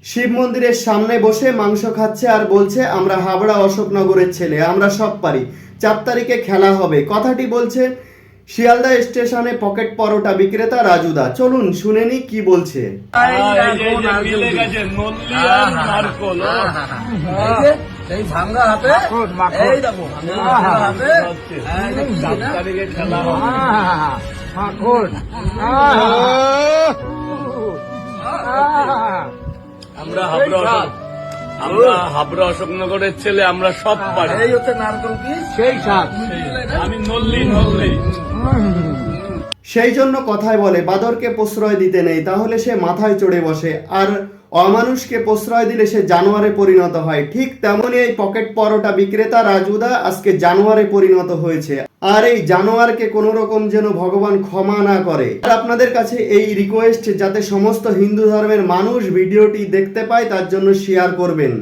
শিব মন্দিরের সামনে বসে মাংস খাচ্ছে আর বলছে আমরা হাবড়া অশোকনগরের ছেলে, আমরা সব পারি, 4 তারিখে খেলা হবে। কথাটি বলছে শিয়ালদা স্টেশনে পকেট পরোটা বিক্রেতা রাজুদা। চলুন শুনে নি কি বলছে। এই ভাঙ্গা হাতে এই দেখো হাতে খেলা আমরা হাবড়া অশোকনগরের ছেলে, আমরা সব পারি। এই হচ্ছে নারকেল কি সেই স্বাদ। আমি নল্লি সেই জন্য কথায় বলে বাদরকে প্রশ্রয় দিতে নেই, তাহলে সে মাথায় চড়ে বসে, আর অমানুষকে প্রশ্রয় দিলে সে জানোয়ারে পরিণত হয়। ঠিক তেমনি এই পকেট পরোটা বিক্রেতা রাজুদা আজকে জানোয়ারে পরিণত হয়েছে, আর এই জানোয়ারকে কোনো রকম যেন ভগবান ক্ষমা না করে। আর আপনাদের কাছে এই রিকোয়েস্ট, যাতে সমস্ত হিন্দু ধর্মের মানুষ ভিডিওটি দেখতে পায়, তার জন্য শেয়ার করবেন।